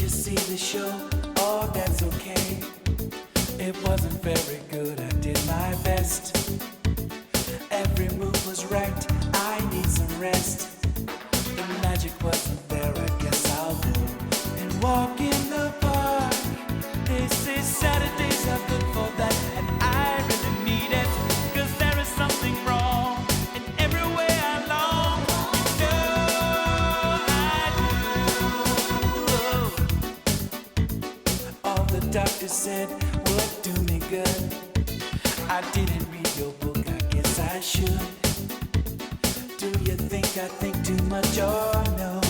see the show? Oh, that's okay. It wasn't very good, I did my best. Every move was right, I need some rest. The magic wasn't there, I guess I'll go and walk in the park. They say Saturdays are good for that, and I really need it, 'cause there is something wrong in every way I long. You know I do. All the doctor said would do me good. I didn't read your book, I guess I should. Do you think I think too much or no?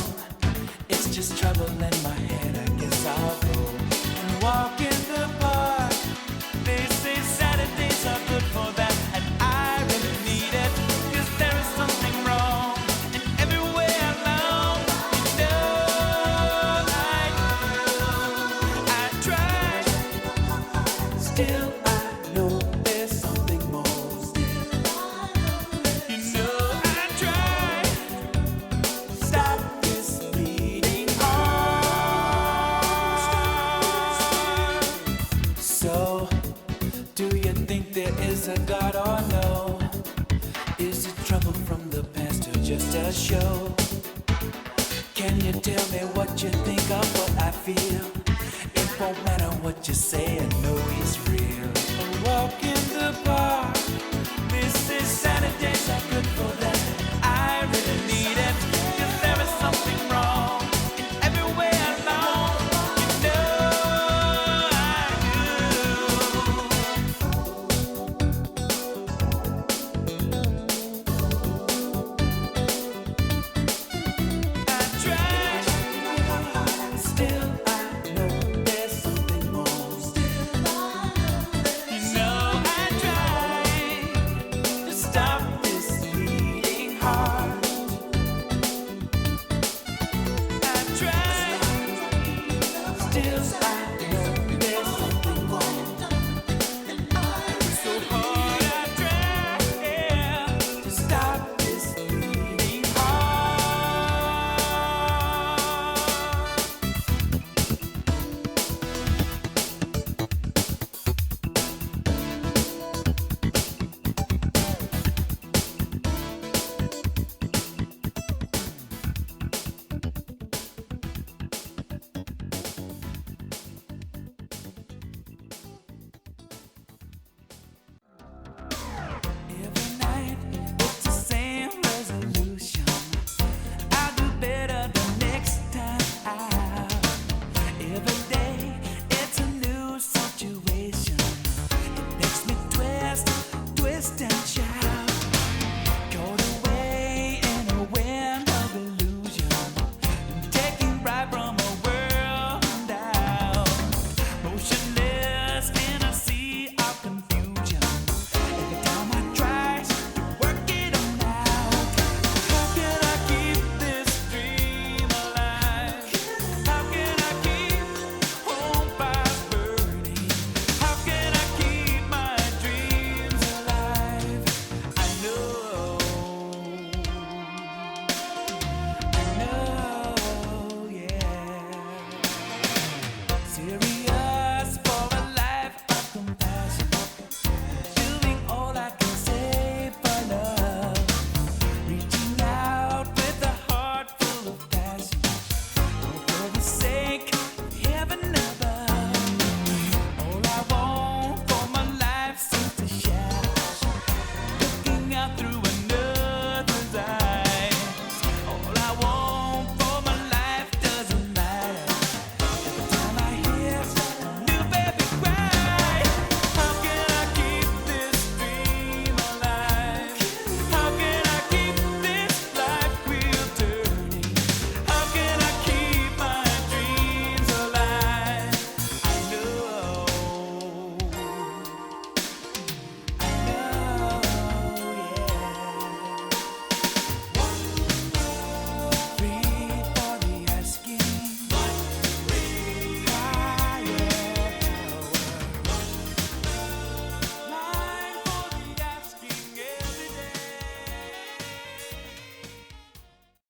It's just trouble in my head, I guess I'll go and walk in the park. They say Saturdays are good for that, and I really need it, 'cause there is something wrong in every way I long. You know I do. I tried, still I know there's something more. You know I tried, stop this bleeding heart. So, do you think there is a God or no? Is it trouble from the past or just a show? Can you tell me what you think